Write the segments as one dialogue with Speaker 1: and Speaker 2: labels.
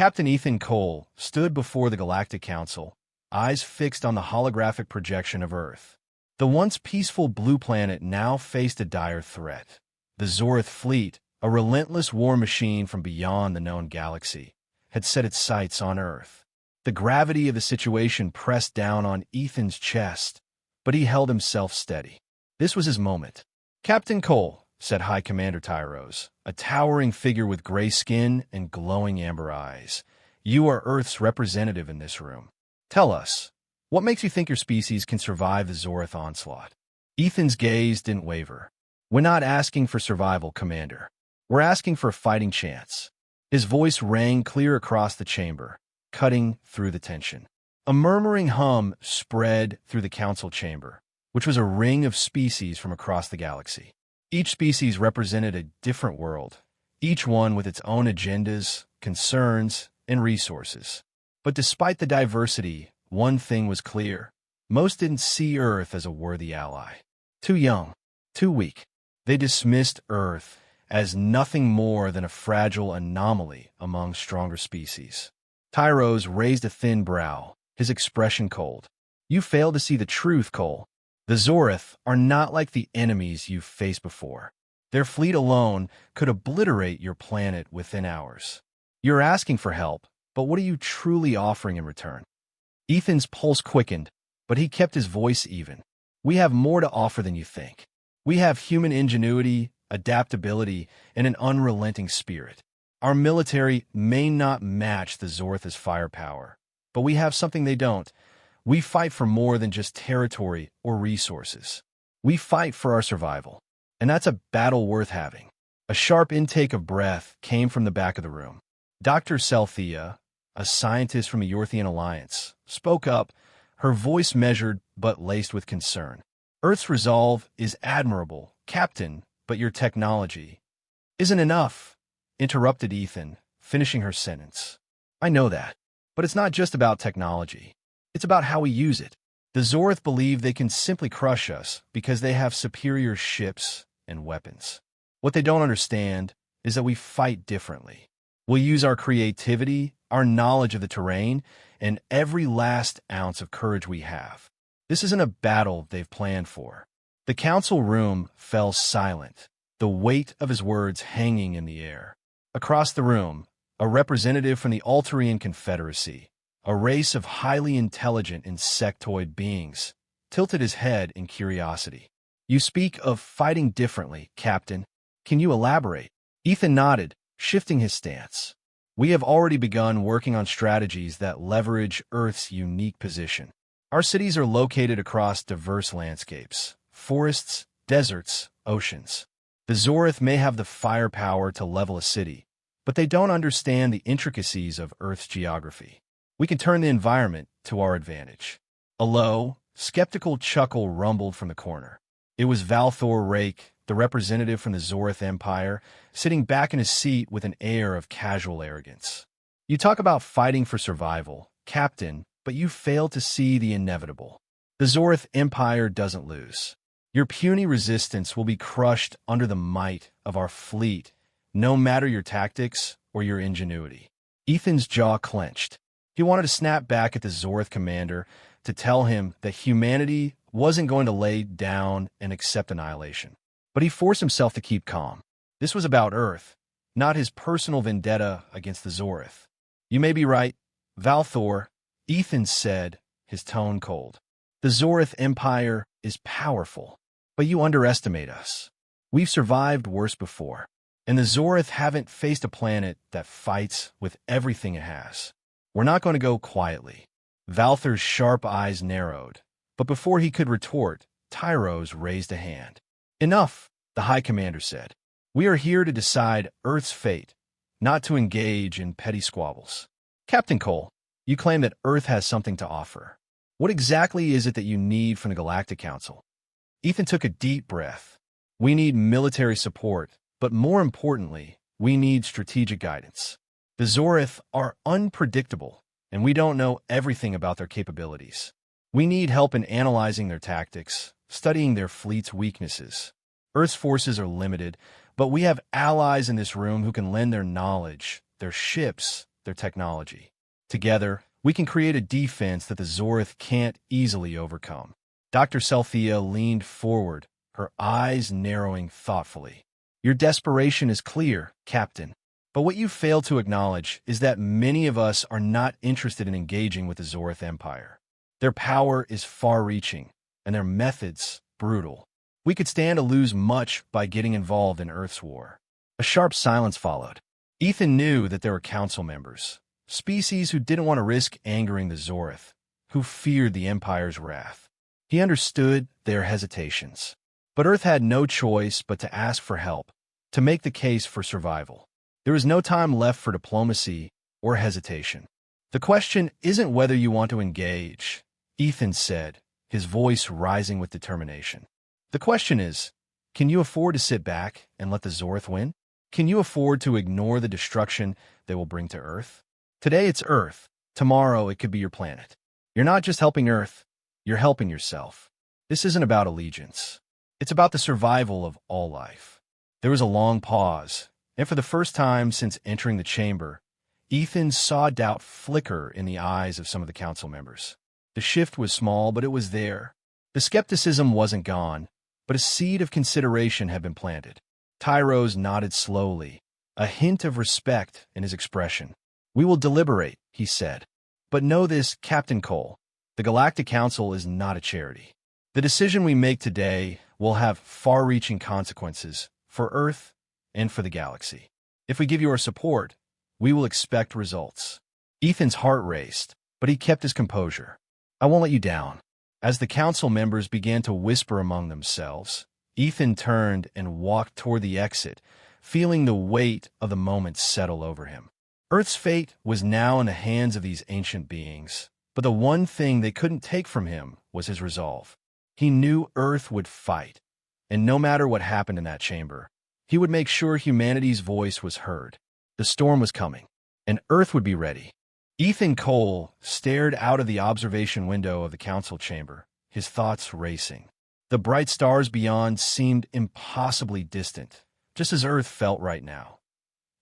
Speaker 1: Captain Ethan Cole stood before the Galactic Council, eyes fixed on the holographic projection of Earth. The once peaceful blue planet now faced a dire threat. The Zorath fleet, a relentless war machine from beyond the known galaxy, had set its sights on Earth. The gravity of the situation pressed down on Ethan's chest, but he held himself steady. This was his moment. "Captain Cole," said High Commander Tyros, a towering figure with gray skin and glowing amber eyes. "You are Earth's representative in this room. Tell us, what makes you think your species can survive the Zorath onslaught?" Ethan's gaze didn't waver. "We're not asking for survival, Commander. We're asking for a fighting chance." His voice rang clear across the chamber, cutting through the tension. A murmuring hum spread through the council chamber, which was a ring of species from across the galaxy. Each species represented a different world, each one with its own agendas, concerns, and resources. But despite the diversity, one thing was clear. Most didn't see Earth as a worthy ally. Too young, too weak. They dismissed Earth as nothing more than a fragile anomaly among stronger species. Tyros raised a thin brow, his expression cold. "You fail to see the truth, Cole. The Zorath are not like the enemies you've faced before. Their fleet alone could obliterate your planet within hours. You're asking for help, but what are you truly offering in return?" Ethan's pulse quickened, but he kept his voice even. "We have more to offer than you think. We have human ingenuity, adaptability, and an unrelenting spirit. Our military may not match the Zorath's firepower, but we have something they don't. We fight for more than just territory or resources. We fight for our survival, and that's a battle worth having." A sharp intake of breath came from the back of the room. Dr. Celthea, a scientist from the Yorthian Alliance, spoke up, her voice measured but laced with concern. "Earth's resolve is admirable, Captain, but your technology isn't enough," interrupted Ethan, finishing her sentence. "I know that, but it's not just about technology. It's about how we use it. The Zorath believe they can simply crush us because they have superior ships and weapons. What they don't understand is that we fight differently. We'll use our creativity, our knowledge of the terrain, and every last ounce of courage we have. This isn't a battle they've planned for." The council room fell silent, the weight of his words hanging in the air. Across the room, a representative from the Altarian Confederacy, a race of highly intelligent insectoid beings, tilted his head in curiosity. "You speak of fighting differently, Captain. Can you elaborate?" Ethan nodded, shifting his stance. "We have already begun working on strategies that leverage Earth's unique position. Our cities are located across diverse landscapes, forests, deserts, oceans. The Zorath may have the firepower to level a city, but they don't understand the intricacies of Earth's geography. We can turn the environment to our advantage." A low, skeptical chuckle rumbled from the corner. It was Valthor Rake, the representative from the Zorath Empire, sitting back in his seat with an air of casual arrogance. "You talk about fighting for survival, Captain, but you fail to see the inevitable. The Zorath Empire doesn't lose. Your puny resistance will be crushed under the might of our fleet, no matter your tactics or your ingenuity." Ethan's jaw clenched. He wanted to snap back at the Zorath commander to tell him that humanity wasn't going to lay down and accept annihilation. But he forced himself to keep calm. This was about Earth, not his personal vendetta against the Zorath. "You may be right, Valthor," Ethan said, his tone cold. "The Zorath Empire is powerful, but you underestimate us. We've survived worse before, and the Zorath haven't faced a planet that fights with everything it has. We're not going to go quietly." Valthor's sharp eyes narrowed, but before he could retort, Tyros raised a hand. "Enough," the High Commander said. "We are here to decide Earth's fate, not to engage in petty squabbles. Captain Cole, you claim that Earth has something to offer. What exactly is it that you need from the Galactic Council?" Ethan took a deep breath. "We need military support, but more importantly, we need strategic guidance. The Zorath are unpredictable, and we don't know everything about their capabilities. We need help in analyzing their tactics, studying their fleet's weaknesses. Earth's forces are limited, but we have allies in this room who can lend their knowledge, their ships, their technology. Together, we can create a defense that the Zorath can't easily overcome. Dr. Celthea leaned forward, her eyes narrowing thoughtfully. Your desperation is clear, Captain. But what you fail to acknowledge is that many of us are not interested in engaging with the Zorath Empire. Their power is far-reaching, and their methods brutal. We could stand to lose much by getting involved in Earth's war. A sharp silence followed. Ethan knew that there were council members, species who didn't want to risk angering the Zorath, who feared the Empire's wrath. He understood their hesitations. But Earth had no choice but to ask for help, to make the case for survival. There was no time left for diplomacy or hesitation. The question isn't whether you want to engage, Ethan said, his voice rising with determination. The question is, can you afford to sit back and let the Zorath win? Can you afford to ignore the destruction they will bring to Earth? Today it's Earth. Tomorrow it could be your planet. You're not just helping Earth, you're helping yourself. This isn't about allegiance. It's about the survival of all life. There was a long pause, and for the first time since entering the chamber, Ethan saw doubt flicker in the eyes of some of the council members. The shift was small, but it was there. The skepticism wasn't gone, but a seed of consideration had been planted. Tyros nodded slowly, a hint of respect in his expression. We will deliberate, he said. But know this, Captain Cole, the Galactic Council is not a charity. The decision we make today will have far-reaching consequences for Earth and for the galaxy. If we give you our support, we will expect results. Ethan's heart raced, but he kept his composure. I won't let you down. As the council members began to whisper among themselves, Ethan turned and walked toward the exit, feeling the weight of the moment settle over him. Earth's fate was now in the hands of these ancient beings, but the one thing they couldn't take from him was his resolve. He knew Earth would fight, and no matter what happened in that chamber, he would make sure humanity's voice was heard. The storm was coming, and Earth would be ready. Ethan Cole stared out of the observation window of the council chamber, his thoughts racing. The bright stars beyond seemed impossibly distant, just as Earth felt right now.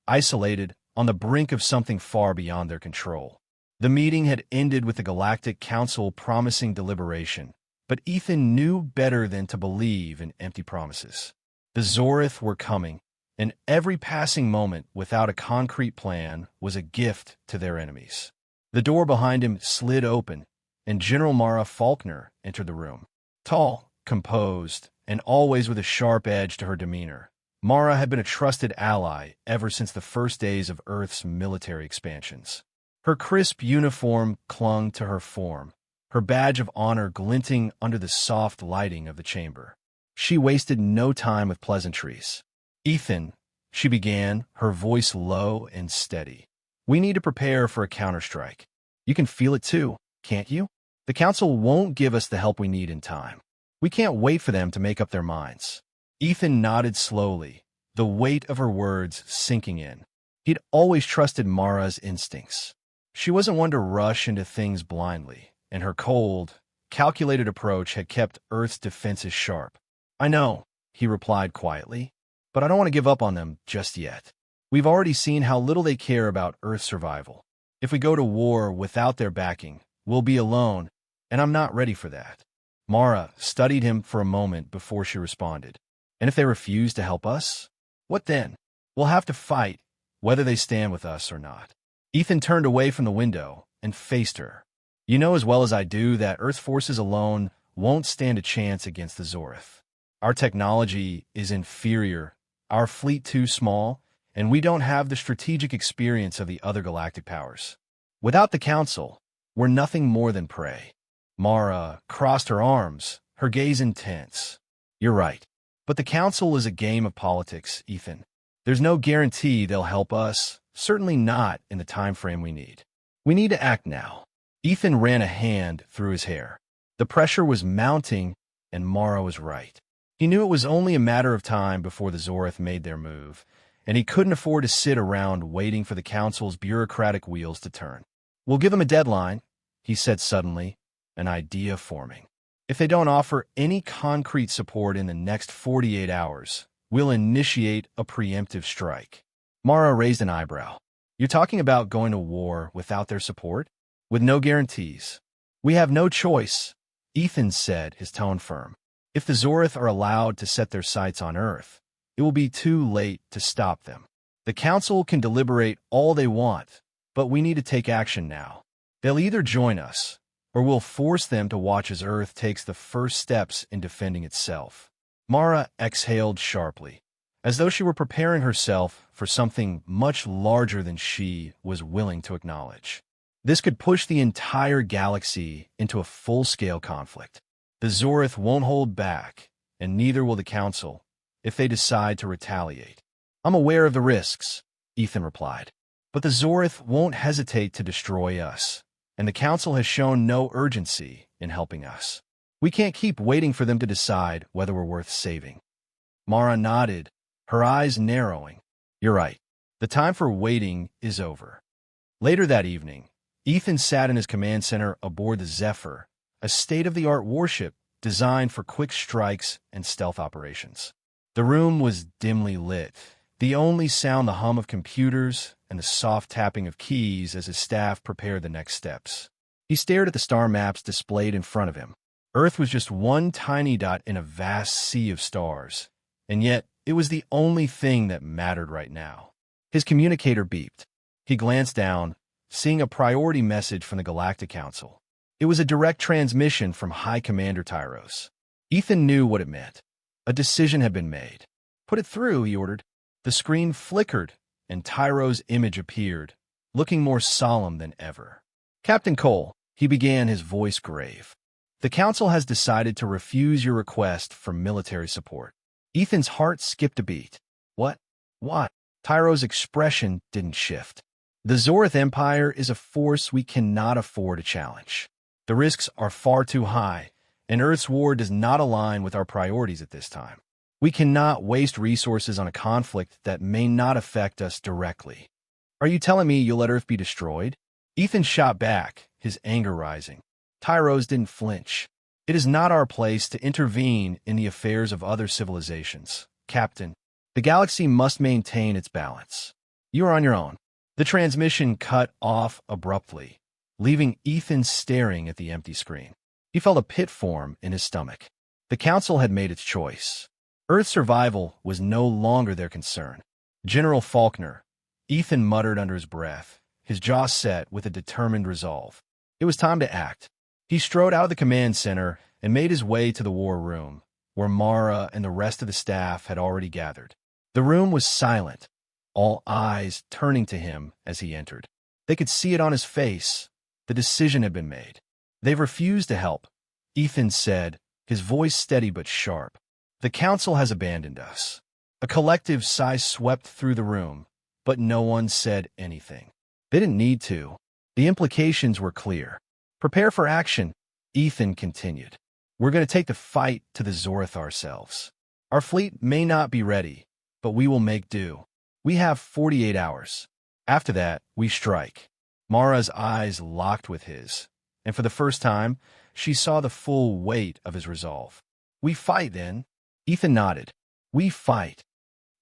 Speaker 1: Isolated, on the brink of something far beyond their control. The meeting had ended with the Galactic Council promising deliberation, but Ethan knew better than to believe in empty promises. The Zorath were coming, and every passing moment without a concrete plan was a gift to their enemies. The door behind him slid open, and General Mara Faulkner entered the room. Tall, composed, and always with a sharp edge to her demeanor, Mara had been a trusted ally ever since the first days of Earth's military expansions. Her crisp uniform clung to her form, her badge of honor glinting under the soft lighting of the chamber. She wasted no time with pleasantries. Ethan, she began, her voice low and steady. We need to prepare for a counterstrike. You can feel it too, can't you? The Council won't give us the help we need in time. We can't wait for them to make up their minds. Ethan nodded slowly, the weight of her words sinking in. He'd always trusted Mara's instincts. She wasn't one to rush into things blindly, and her cold, calculated approach had kept Earth's defenses sharp. I know, he replied quietly, but I don't want to give up on them just yet. We've already seen how little they care about Earth's survival. If we go to war without their backing, we'll be alone, and I'm not ready for that. Mara studied him for a moment before she responded. And if they refuse to help us? What then? We'll have to fight, whether they stand with us or not. Ethan turned away from the window and faced her. You know as well as I do that Earth's forces alone won't stand a chance against the Zorath. Our technology is inferior, our fleet too small, and we don't have the strategic experience of the other galactic powers. Without the Council, we're nothing more than prey. Mara crossed her arms, her gaze intense. You're right. But the Council is a game of politics, Ethan. There's no guarantee they'll help us, certainly not in the time frame we need. We need to act now. Ethan ran a hand through his hair. The pressure was mounting, and Mara was right. He knew it was only a matter of time before the Zorath made their move, and he couldn't afford to sit around waiting for the Council's bureaucratic wheels to turn. We'll give them a deadline, he said suddenly, an idea forming. If they don't offer any concrete support in the next 48 hours, we'll initiate a preemptive strike. Mara raised an eyebrow. You're talking about going to war without their support? With no guarantees. We have no choice, Ethan said, his tone firm. If the Zorath are allowed to set their sights on Earth, it will be too late to stop them. The Council can deliberate all they want, but we need to take action now. They'll either join us, or we'll force them to watch as Earth takes the first steps in defending itself. Mara exhaled sharply, as though she were preparing herself for something much larger than she was willing to acknowledge. This could push the entire galaxy into a full-scale conflict. The Zorath won't hold back, and neither will the Council, if they decide to retaliate. I'm aware of the risks, Ethan replied. But the Zorath won't hesitate to destroy us, and the Council has shown no urgency in helping us. We can't keep waiting for them to decide whether we're worth saving. Mara nodded, her eyes narrowing. You're right. The time for waiting is over. Later that evening, Ethan sat in his command center aboard the Zephyr, a state-of-the-art warship designed for quick strikes and stealth operations. The room was dimly lit, the only sound the hum of computers and the soft tapping of keys as his staff prepared the next steps. He stared at the star maps displayed in front of him. Earth was just one tiny dot in a vast sea of stars, and yet it was the only thing that mattered right now. His communicator beeped. He glanced down, seeing a priority message from the Galactic Council. It was a direct transmission from High Commander Tyros. Ethan knew what it meant. A decision had been made. Put it through, he ordered. The screen flickered, and Tyros' image appeared, looking more solemn than ever. Captain Cole, he began, his voice grave. The Council has decided to refuse your request for military support. Ethan's heart skipped a beat. What? What? Tyros' expression didn't shift. The Zorath Empire is a force we cannot afford to challenge. The risks are far too high, and Earth's war does not align with our priorities at this time. We cannot waste resources on a conflict that may not affect us directly. Are you telling me you'll let Earth be destroyed? Ethan shot back, his anger rising. Tyros didn't flinch. It is not our place to intervene in the affairs of other civilizations. Captain, the galaxy must maintain its balance. You are on your own. The transmission cut off abruptly, leaving Ethan staring at the empty screen. He felt a pit form in his stomach. The Council had made its choice. Earth's survival was no longer their concern. General Faulkner, Ethan muttered under his breath, his jaw set with a determined resolve. It was time to act. He strode out of the command center and made his way to the war room, where Mara and the rest of the staff had already gathered. The room was silent, all eyes turning to him as he entered. They could see it on his face. The decision had been made. They've refused to help, Ethan said, his voice steady but sharp. The Council has abandoned us. A collective sigh swept through the room, but no one said anything. They didn't need to. The implications were clear. Prepare for action, Ethan continued. We're going to take the fight to the Zorath ourselves. Our fleet may not be ready, but we will make do. We have 48 hours. After that, we strike. Mara's eyes locked with his, and for the first time, she saw the full weight of his resolve. We fight, then? Ethan nodded. We fight.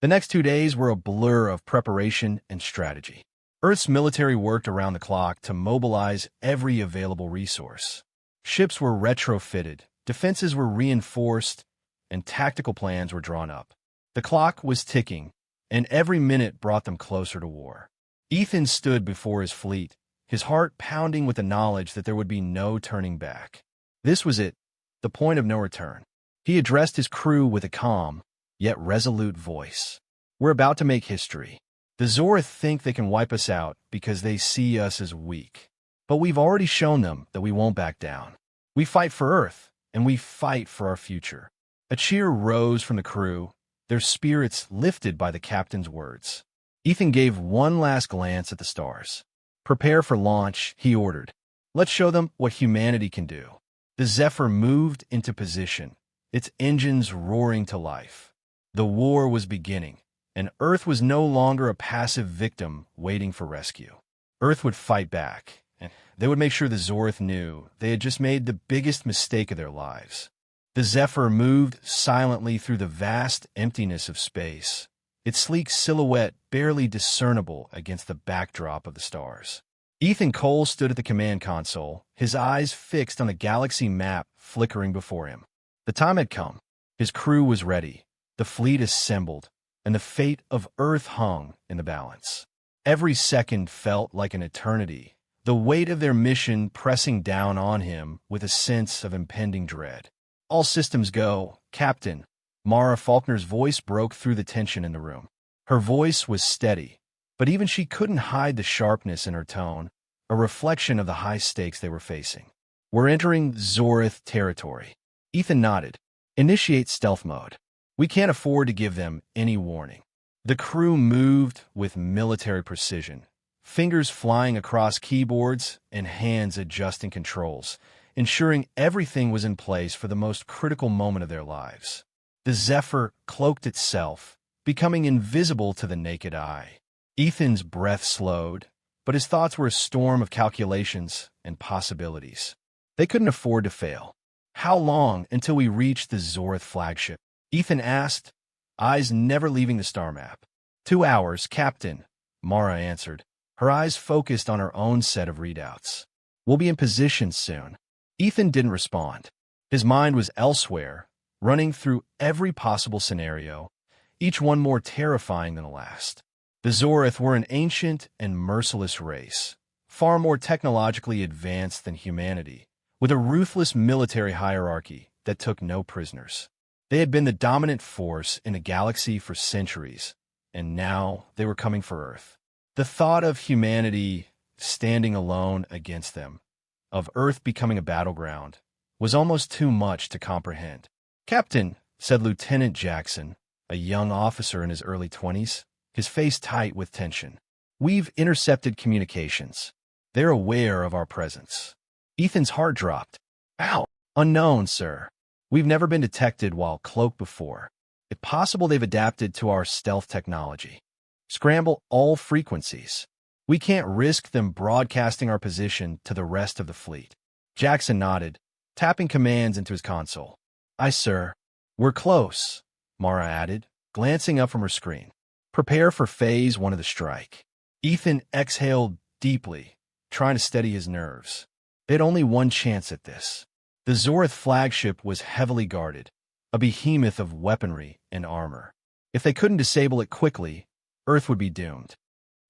Speaker 1: The next 2 days were a blur of preparation and strategy. Earth's military worked around the clock to mobilize every available resource. Ships were retrofitted, defenses were reinforced, and tactical plans were drawn up. The clock was ticking, and every minute brought them closer to war. Ethan stood before his fleet, his heart pounding with the knowledge that there would be no turning back. This was it, the point of no return. He addressed his crew with a calm, yet resolute voice. We're about to make history. The Zorath think they can wipe us out because they see us as weak. But we've already shown them that we won't back down. We fight for Earth, and we fight for our future. A cheer rose from the crew, their spirits lifted by the captain's words. Ethan gave one last glance at the stars. Prepare for launch, he ordered. Let's show them what humanity can do. The Zephyr moved into position, its engines roaring to life. The war was beginning, and Earth was no longer a passive victim waiting for rescue. Earth would fight back, and they would make sure the Zorath knew they had just made the biggest mistake of their lives. The Zephyr moved silently through the vast emptiness of space, its sleek silhouette barely discernible against the backdrop of the stars. Ethan Cole stood at the command console, his eyes fixed on the galaxy map flickering before him. The time had come. His crew was ready, the fleet assembled, and the fate of Earth hung in the balance. Every second felt like an eternity, the weight of their mission pressing down on him with a sense of impending dread. "All systems go, Captain." Mara Faulkner's voice broke through the tension in the room. Her voice was steady, but even she couldn't hide the sharpness in her tone, a reflection of the high stakes they were facing. "We're entering Zorath territory." Ethan nodded. "Initiate stealth mode. We can't afford to give them any warning." The crew moved with military precision, fingers flying across keyboards and hands adjusting controls, ensuring everything was in place for the most critical moment of their lives. The Zephyr cloaked itself, becoming invisible to the naked eye. Ethan's breath slowed, but his thoughts were a storm of calculations and possibilities. They couldn't afford to fail. "How long until we reach the Zorath flagship?" Ethan asked, eyes never leaving the star map. 2 hours, Captain," Mara answered, her eyes focused on her own set of readouts. "We'll be in position soon." Ethan didn't respond. His mind was elsewhere, running through every possible scenario, each one more terrifying than the last. The Zorath were an ancient and merciless race, far more technologically advanced than humanity, with a ruthless military hierarchy that took no prisoners. They had been the dominant force in the galaxy for centuries, and now they were coming for Earth. The thought of humanity standing alone against them, of Earth becoming a battleground, was almost too much to comprehend. "Captain," said Lieutenant Jackson, a young officer in his early 20s, his face tight with tension. "We've intercepted communications. They're aware of our presence." Ethan's heart dropped. "How?" "Unknown, sir. We've never been detected while cloaked before. It's possible they've adapted to our stealth technology. Scramble all frequencies. We can't risk them broadcasting our position to the rest of the fleet." Jackson nodded, tapping commands into his console. "Aye, sir." "We're close," Mara added, glancing up from her screen. "Prepare for Phase 1 of the strike." Ethan exhaled deeply, trying to steady his nerves. They had only one chance at this. The Zorath flagship was heavily guarded, a behemoth of weaponry and armor. If they couldn't disable it quickly, Earth would be doomed.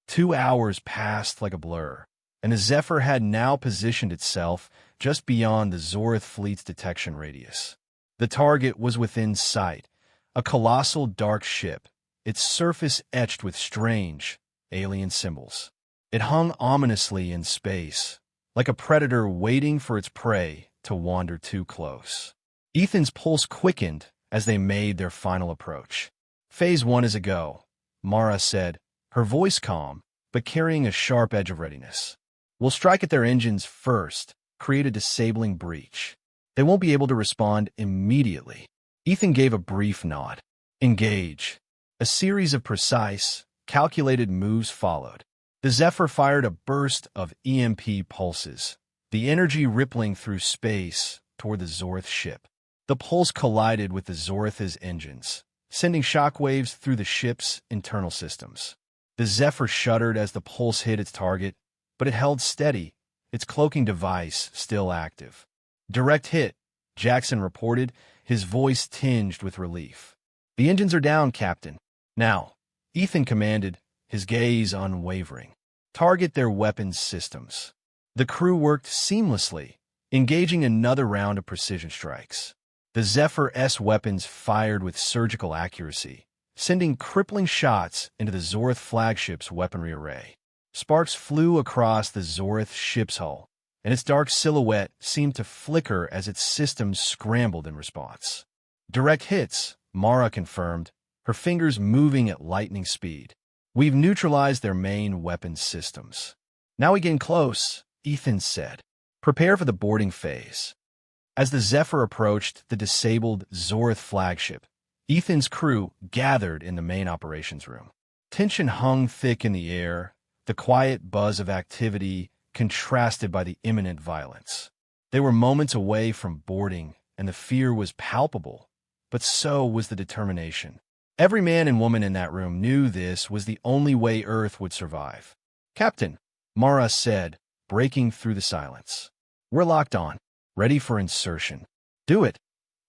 Speaker 1: 2 hours passed like a blur, and the Zephyr had now positioned itself just beyond the Zorath fleet's detection radius. The target was within sight, a colossal dark ship, its surface etched with strange, alien symbols. It hung ominously in space, like a predator waiting for its prey to wander too close. Ethan's pulse quickened as they made their final approach. "Phase 1 is a go," Mara said, her voice calm, but carrying a sharp edge of readiness. "We'll strike at their engines first, create a disabling breach. They won't be able to respond immediately." Ethan gave a brief nod. "Engage." A series of precise, calculated moves followed. The Zephyr fired a burst of EMP pulses, the energy rippling through space toward the Zorath ship. The pulse collided with the Zorath's engines, sending shockwaves through the ship's internal systems. The Zephyr shuddered as the pulse hit its target, but it held steady, its cloaking device still active. "Direct hit," Jackson reported, his voice tinged with relief. "The engines are down, Captain." "Now," Ethan commanded, his gaze unwavering. "Target their weapons systems." The crew worked seamlessly, engaging another round of precision strikes. The Zephyr-S weapons fired with surgical accuracy, sending crippling shots into the Zorath flagship's weaponry array. Sparks flew across the Zorath ship's hull, and its dark silhouette seemed to flicker as its systems scrambled in response. "Direct hits," Mara confirmed, her fingers moving at lightning speed. "We've neutralized their main weapons systems." "Now we get close," Ethan said. "Prepare for the boarding phase." As the Zephyr approached the disabled Zorath flagship, Ethan's crew gathered in the main operations room. Tension hung thick in the air, the quiet buzz of activity contrasted by the imminent violence. They were moments away from boarding, and the fear was palpable, but so was the determination. Every man and woman in that room knew this was the only way Earth would survive. "Captain," Mara said, breaking through the silence. "We're locked on, ready for insertion." "Do it,"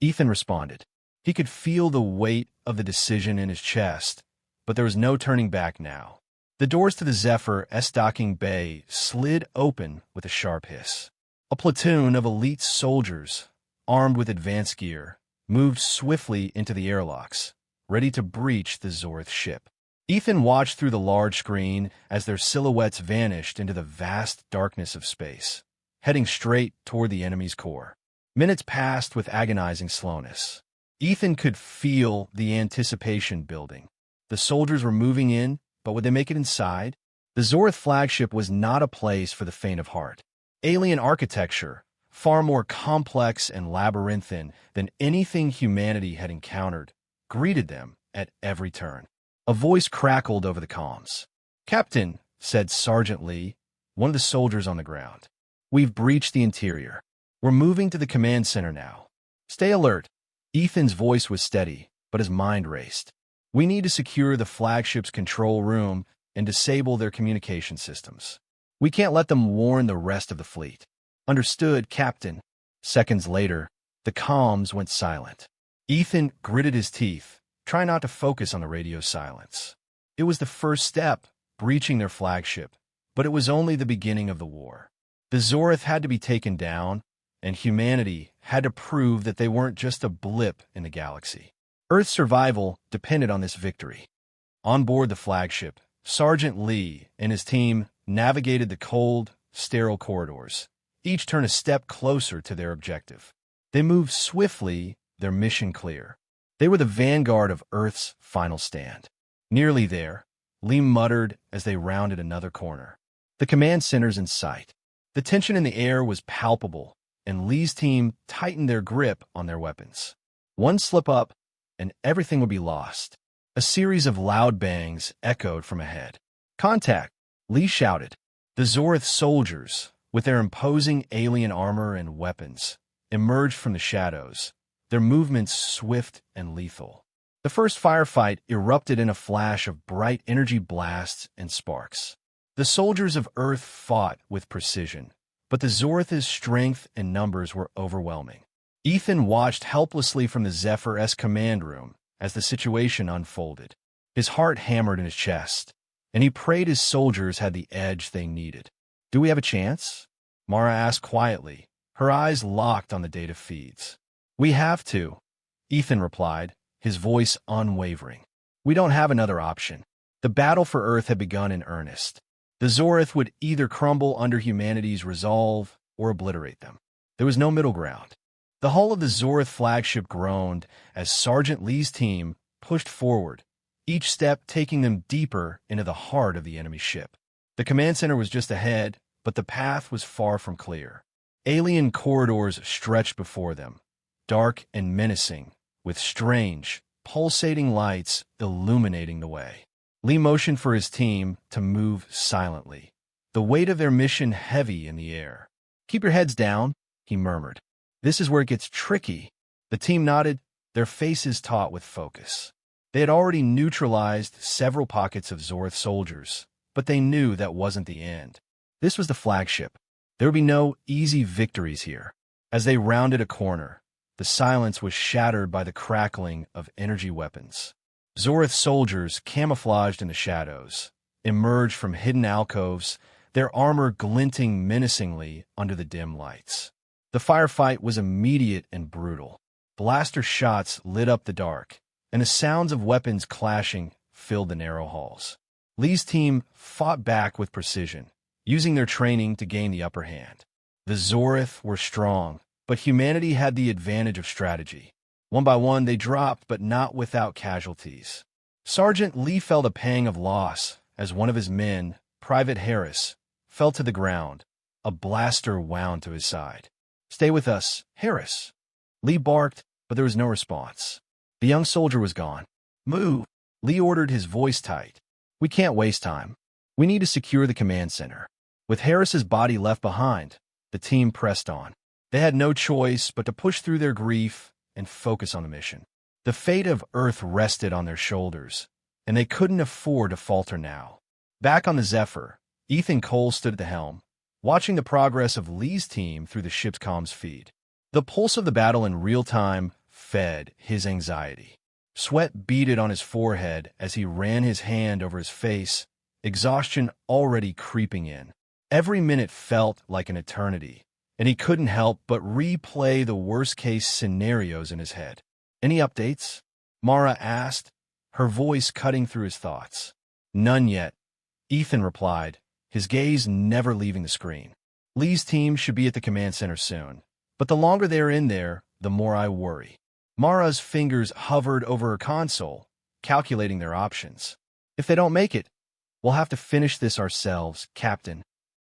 Speaker 1: Ethan responded. He could feel the weight of the decision in his chest, but there was no turning back now. The doors to the Zephyr's docking bay slid open with a sharp hiss. A platoon of elite soldiers, armed with advanced gear, moved swiftly into the airlocks, ready to breach the Zorath ship. Ethan watched through the large screen as their silhouettes vanished into the vast darkness of space, heading straight toward the enemy's core. Minutes passed with agonizing slowness. Ethan could feel the anticipation building. The soldiers were moving in, but would they make it inside? The Zorath flagship was not a place for the faint of heart. Alien architecture, far more complex and labyrinthine than anything humanity had encountered, greeted them at every turn. A voice crackled over the comms. "Captain," said Sergeant Lee, one of the soldiers on the ground. "We've breached the interior. We're moving to the command center now. Stay alert." Ethan's voice was steady, but his mind raced. "We need to secure the flagship's control room and disable their communication systems. We can't let them warn the rest of the fleet." "Understood, Captain." Seconds later, the comms went silent. Ethan gritted his teeth, trying not to focus on the radio silence. It was the first step, breaching their flagship, but it was only the beginning of the war. The Zorath had to be taken down, and humanity had to prove that they weren't just a blip in the galaxy. Earth's survival depended on this victory. On board the flagship, Sergeant Lee and his team navigated the cold, sterile corridors, each turn a step closer to their objective. They moved swiftly, their mission clear. They were the vanguard of Earth's final stand. Nearly there, Lee muttered as they rounded another corner. The command center's in sight. The tension in the air was palpable, and Lee's team tightened their grip on their weapons. One slip up, and everything would be lost. A series of loud bangs echoed from ahead. "Contact!" Lee shouted. The Zorath soldiers, with their imposing alien armor and weapons, emerged from the shadows, their movements swift and lethal. The first firefight erupted in a flash of bright energy blasts and sparks. The soldiers of Earth fought with precision, but the Zorath's strength and numbers were overwhelming. Ethan watched helplessly from the Zephyr's command room as the situation unfolded. His heart hammered in his chest, and he prayed his soldiers had the edge they needed. "Do we have a chance?" Mara asked quietly, her eyes locked on the data feeds. "We have to," Ethan replied, his voice unwavering. "We don't have another option." The battle for Earth had begun in earnest. The Zorath would either crumble under humanity's resolve or obliterate them. There was no middle ground. The hull of the Zorath flagship groaned as Sergeant Lee's team pushed forward, each step taking them deeper into the heart of the enemy ship. The command center was just ahead, but the path was far from clear. Alien corridors stretched before them, dark and menacing, with strange, pulsating lights illuminating the way. Lee motioned for his team to move silently, the weight of their mission heavy in the air. "Keep your heads down," he murmured. "This is where it gets tricky." The team nodded, their faces taut with focus. They had already neutralized several pockets of Zorath soldiers, but they knew that wasn't the end. This was the flagship. There would be no easy victories here. As they rounded a corner, the silence was shattered by the crackling of energy weapons. Zorath soldiers, camouflaged in the shadows, emerged from hidden alcoves, their armor glinting menacingly under the dim lights. The firefight was immediate and brutal. Blaster shots lit up the dark, and the sounds of weapons clashing filled the narrow halls. Lee's team fought back with precision, using their training to gain the upper hand. The Zorath were strong, but humanity had the advantage of strategy. One by one, they dropped, but not without casualties. Sergeant Lee felt a pang of loss as one of his men, Private Harris, fell to the ground, a blaster wound to his side. "Stay with us, Harris." Lee barked, but there was no response. The young soldier was gone. "Move," Lee ordered, his voice tight. "We can't waste time. We need to secure the command center." With Harris's body left behind, the team pressed on. They had no choice but to push through their grief and focus on the mission. The fate of Earth rested on their shoulders, and they couldn't afford to falter now. Back on the Zephyr, Ethan Cole stood at the helm, watching the progress of Lee's team through the ship's comms feed. The pulse of the battle in real time fed his anxiety. Sweat beaded on his forehead as he ran his hand over his face, exhaustion already creeping in. Every minute felt like an eternity, and he couldn't help but replay the worst-case scenarios in his head. "Any updates?" Mara asked, her voice cutting through his thoughts. "None yet," Ethan replied, his gaze never leaving the screen. "Lee's team should be at the command center soon, but the longer they're in there, the more I worry." Mara's fingers hovered over her console, calculating their options. "If they don't make it, we'll have to finish this ourselves, Captain."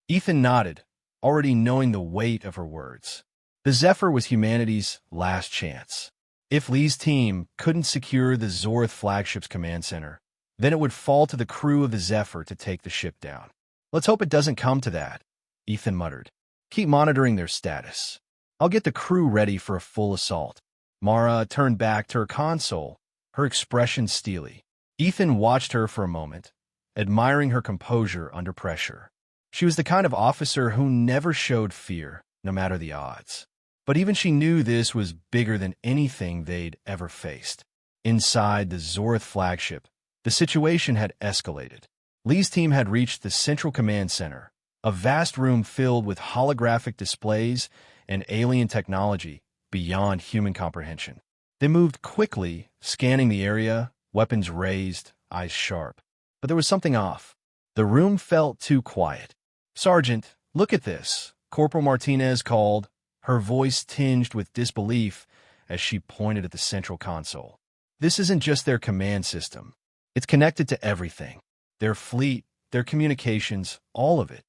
Speaker 1: Ethan nodded, already knowing the weight of her words. The Zephyr was humanity's last chance. If Lee's team couldn't secure the Zorath flagship's command center, then it would fall to the crew of the Zephyr to take the ship down. "Let's hope it doesn't come to that," Ethan muttered. "Keep monitoring their status. I'll get the crew ready for a full assault." Mara turned back to her console, her expression steely. Ethan watched her for a moment, admiring her composure under pressure. She was the kind of officer who never showed fear, no matter the odds. But even she knew this was bigger than anything they'd ever faced. Inside the Zorath flagship, the situation had escalated. Lee's team had reached the Central Command Center, a vast room filled with holographic displays and alien technology beyond human comprehension. They moved quickly, scanning the area, weapons raised, eyes sharp. But there was something off. The room felt too quiet. "Sergeant, look at this," Corporal Martinez called, her voice tinged with disbelief as she pointed at the central console. "This isn't just their command system. It's connected to everything. Their fleet, their communications, all of it."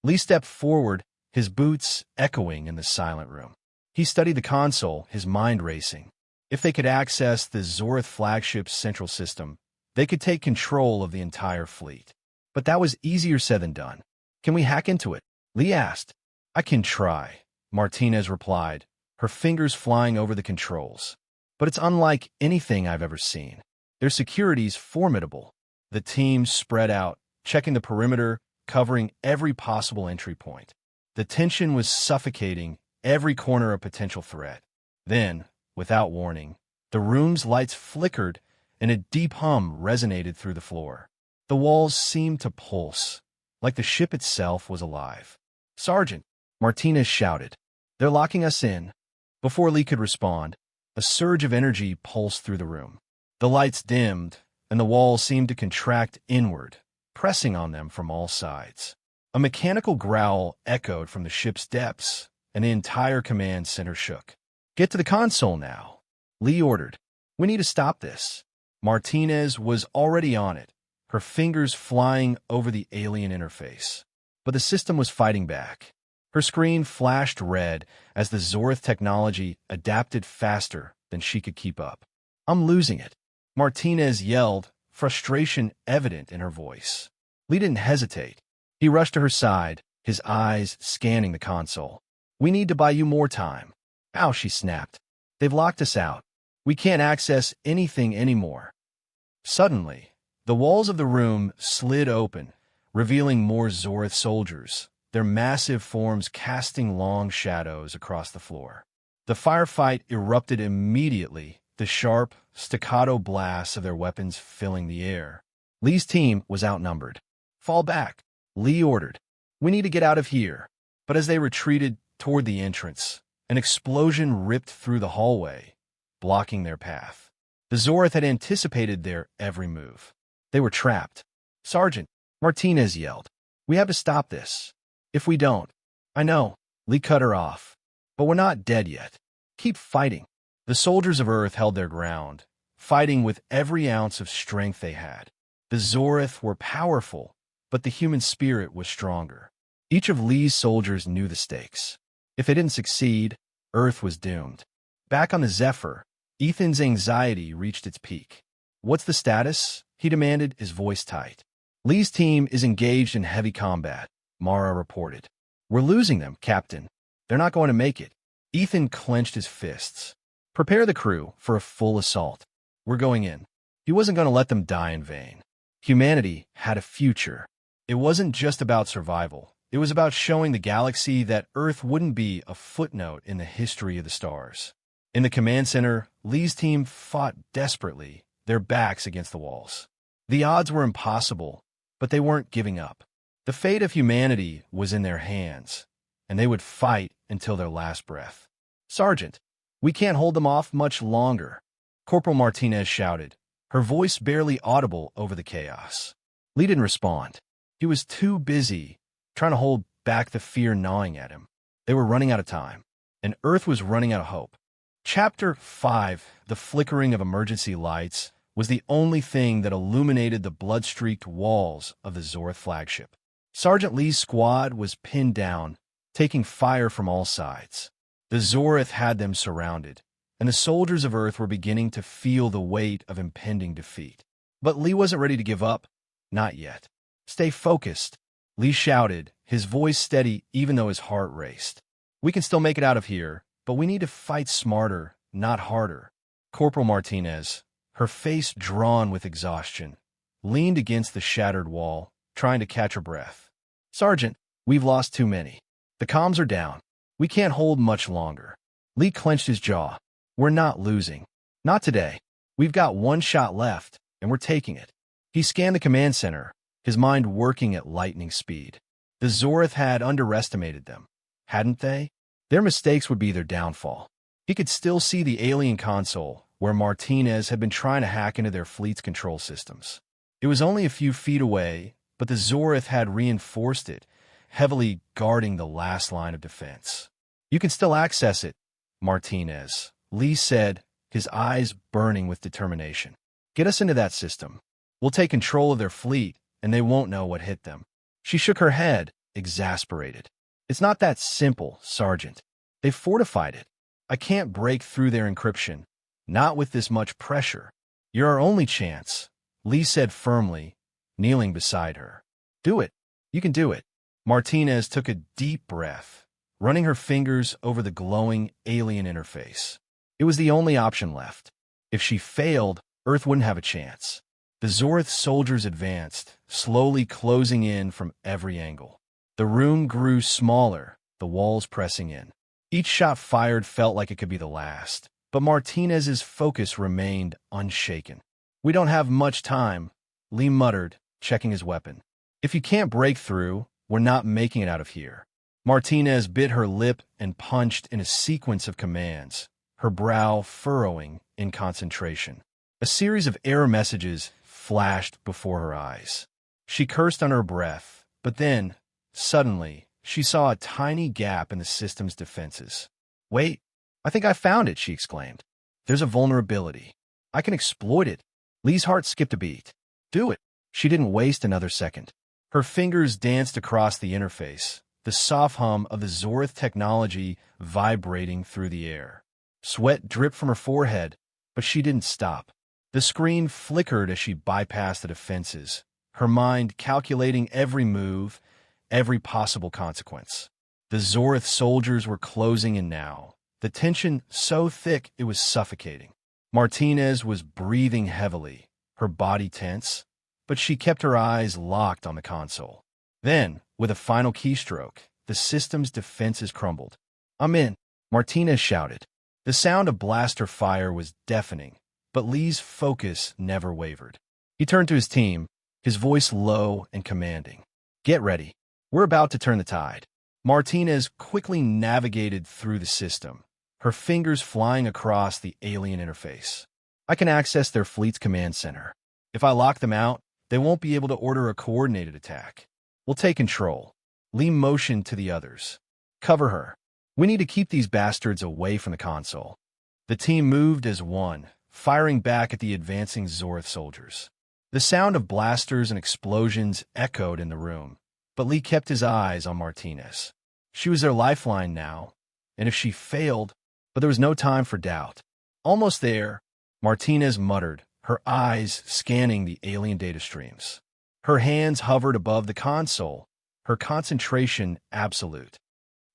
Speaker 1: Lee stepped forward, his boots echoing in the silent room. He studied the console, his mind racing. If they could access the Zorath flagship's central system, they could take control of the entire fleet. But that was easier said than done. "Can we hack into it?" Lee asked. "I can try," Martinez replied, her fingers flying over the controls. "But it's unlike anything I've ever seen. Their security's formidable." The team spread out, checking the perimeter, covering every possible entry point. The tension was suffocating, every corner a potential threat. Then, without warning, the room's lights flickered and a deep hum resonated through the floor. The walls seemed to pulse, like the ship itself was alive. "Sergeant," Martinez shouted, "they're locking us in." Before Lee could respond, a surge of energy pulsed through the room. The lights dimmed, and the walls seemed to contract inward, pressing on them from all sides. A mechanical growl echoed from the ship's depths, and the entire command center shook. "Get to the console now," Lee ordered. "We need to stop this." Martinez was already on it, her fingers flying over the alien interface. But the system was fighting back. Her screen flashed red as the Zorath technology adapted faster than she could keep up. "I'm losing it," Martinez yelled, frustration evident in her voice. Lee didn't hesitate. He rushed to her side, his eyes scanning the console. "We need to buy you more time." "Ow," she snapped. "They've locked us out. We can't access anything anymore." Suddenly, the walls of the room slid open, revealing more Zorath soldiers, their massive forms casting long shadows across the floor. The firefight erupted immediately, the sharp, staccato blasts of their weapons filling the air. Lee's team was outnumbered. "Fall back," Lee ordered. "We need to get out of here." But as they retreated toward the entrance, an explosion ripped through the hallway, blocking their path. The Zorath had anticipated their every move. They were trapped. "Sergeant," Martinez yelled, "we have to stop this. If we don't—" "I know," Lee cut her off, "but we're not dead yet. Keep fighting." The soldiers of Earth held their ground, fighting with every ounce of strength they had. The Zorath were powerful, but the human spirit was stronger. Each of Lee's soldiers knew the stakes. If they didn't succeed, Earth was doomed. Back on the Zephyr, Ethan's anxiety reached its peak. "What's the status?" he demanded, his voice tight. "Lee's team is engaged in heavy combat," Mara reported. "We're losing them, Captain. They're not going to make it." Ethan clenched his fists. "Prepare the crew for a full assault." We're going in. He wasn't going to let them die in vain. Humanity had a future. It wasn't just about survival. It was about showing the galaxy that Earth wouldn't be a footnote in the history of the stars. In the command center, Lee's team fought desperately, their backs against the walls. The odds were impossible, but they weren't giving up. The fate of humanity was in their hands, and they would fight until their last breath. "Sergeant, we can't hold them off much longer," Corporal Martinez shouted, her voice barely audible over the chaos. Lee didn't respond. He was too busy trying to hold back the fear gnawing at him. They were running out of time, and Earth was running out of hope. Chapter 5, The Flickering of Emergency Lights, was the only thing that illuminated the blood-streaked walls of the Zorath flagship. Sergeant Lee's squad was pinned down, taking fire from all sides. The Zorath had them surrounded, and the soldiers of Earth were beginning to feel the weight of impending defeat. But Lee wasn't ready to give up. Not yet. "Stay focused," Lee shouted, his voice steady even though his heart raced. "We can still make it out of here, but we need to fight smarter, not harder." Corporal Martinez, her face drawn with exhaustion, leaned against the shattered wall, trying to catch her breath. "Sergeant, we've lost too many. The comms are down. We can't hold much longer." Lee clenched his jaw. "We're not losing. Not today. We've got one shot left, and we're taking it." He scanned the command center, his mind working at lightning speed. The Zorath had underestimated them, hadn't they? Their mistakes would be their downfall. He could still see the alien console, where Martinez had been trying to hack into their fleet's control systems. It was only a few feet away, but the Zorath had reinforced it, heavily guarding the last line of defense. "You can still access it, Martinez," Lee said, his eyes burning with determination. "Get us into that system. We'll take control of their fleet, and they won't know what hit them." She shook her head, exasperated. "It's not that simple, Sergeant. They've fortified it. I can't break through their encryption, not with this much pressure." "You're our only chance," Lee said firmly, kneeling beside her. "Do it. You can do it." Martinez took a deep breath, running her fingers over the glowing alien interface. It was the only option left. If she failed, Earth wouldn't have a chance. The Zorath soldiers advanced, slowly closing in from every angle. The room grew smaller, the walls pressing in. Each shot fired felt like it could be the last, but Martinez's focus remained unshaken. "We don't have much time," Lee muttered, checking his weapon. "If you can't break through, we're not making it out of here." Martinez bit her lip and punched in a sequence of commands, her brow furrowing in concentration. A series of error messages flashed before her eyes. She cursed under her breath, but then, suddenly, she saw a tiny gap in the system's defenses. "Wait, I think I found it," she exclaimed. "There's a vulnerability. I can exploit it." Lee's heart skipped a beat. "Do it." She didn't waste another second. Her fingers danced across the interface, the soft hum of the Zorath technology vibrating through the air. Sweat dripped from her forehead, but she didn't stop. The screen flickered as she bypassed the defenses, her mind calculating every move, every possible consequence. The Zorath soldiers were closing in now, the tension so thick it was suffocating. Martinez was breathing heavily, her body tense, but she kept her eyes locked on the console. Then, with a final keystroke, the system's defenses crumbled. "I'm in," Martinez shouted. The sound of blaster fire was deafening, but Lee's focus never wavered. He turned to his team, his voice low and commanding. "Get ready. We're about to turn the tide." Martinez quickly navigated through the system, her fingers flying across the alien interface. "I can access their fleet's command center. If I lock them out, they won't be able to order a coordinated attack. We'll take control." Lee motioned to the others. "Cover her. We need to keep these bastards away from the console." The team moved as one, firing back at the advancing Zorath soldiers. The sound of blasters and explosions echoed in the room, but Lee kept his eyes on Martinez. She was their lifeline now, and if she failed, but there was no time for doubt. "Almost there," Martinez muttered, her eyes scanning the alien data streams. Her hands hovered above the console, her concentration absolute.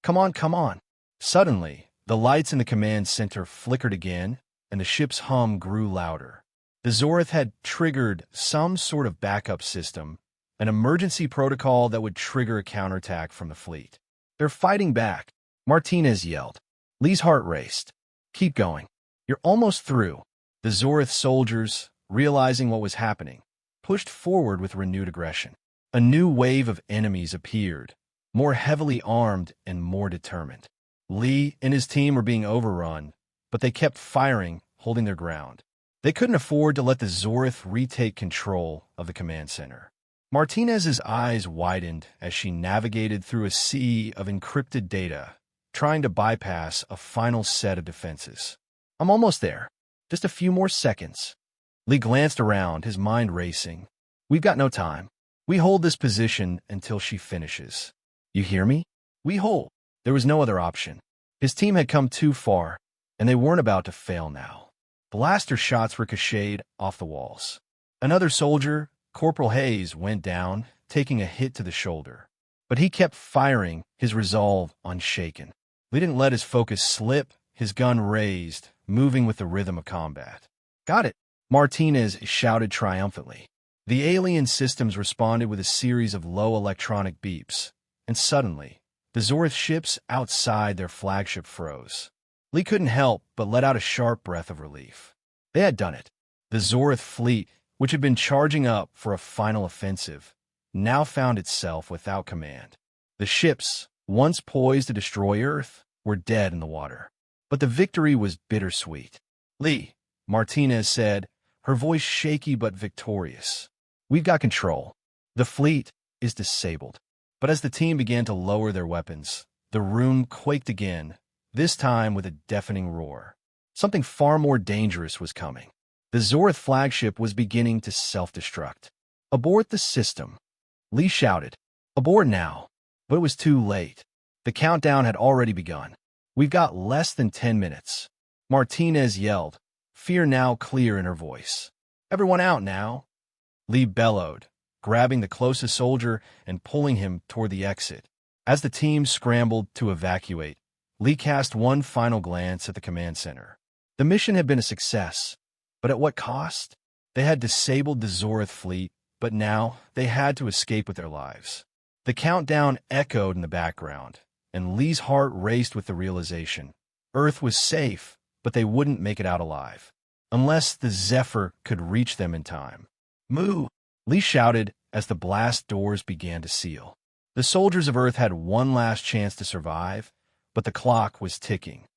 Speaker 1: Come on, come on." Suddenly, the lights in the command center flickered again, and the ship's hum grew louder. The Zorath had triggered some sort of backup system, an emergency protocol that would trigger a counterattack from the fleet. "They're fighting back," Martinez yelled. Lee's heart raced. "Keep going. You're almost through." The Zorath soldiers, realizing what was happening, pushed forward with renewed aggression. A new wave of enemies appeared, more heavily armed and more determined. Lee and his team were being overrun, but they kept firing, holding their ground. They couldn't afford to let the Zorath retake control of the command center. Martinez's eyes widened as she navigated through a sea of encrypted data, trying to bypass a final set of defenses. "I'm almost there. Just a few more seconds." Lee glanced around, his mind racing. "We've got no time. We hold this position until she finishes. You hear me? We hold." There was no other option. His team had come too far, and they weren't about to fail now. Blaster shots ricocheted off the walls. Another soldier, Corporal Hayes, went down, taking a hit to the shoulder. But he kept firing, his resolve unshaken. Lee didn't let his focus slip, his gun raised, moving with the rhythm of combat. "Got it," Martinez shouted triumphantly. The alien systems responded with a series of low electronic beeps, and suddenly, the Zorath ships outside their flagship froze. Lee couldn't help but let out a sharp breath of relief. They had done it. The Zorath fleet, which had been charging up for a final offensive, now found itself without command. The ships, once poised to destroy Earth, were dead in the water. But the victory was bittersweet. "Lee," Martinez said, her voice shaky but victorious, "we've got control. The fleet is disabled." But as the team began to lower their weapons, the room quaked again, this time with a deafening roar. Something far more dangerous was coming. The Zorath flagship was beginning to self-destruct. "Abort the system," Lee shouted. "Abort now." But it was too late. The countdown had already begun. "We've got less than 10 minutes. Martinez yelled, fear now clear in her voice. "Everyone out now," Lee bellowed, grabbing the closest soldier and pulling him toward the exit. As the team scrambled to evacuate, Lee cast one final glance at the command center. The mission had been a success, but at what cost? They had disabled the Zorath fleet, but now they had to escape with their lives. The countdown echoed in the background, and Lee's heart raced with the realization. Earth was safe, but they wouldn't make it out alive, unless the Zephyr could reach them in time. "Moo!" Lee shouted as the blast doors began to seal. The soldiers of Earth had one last chance to survive, but the clock was ticking.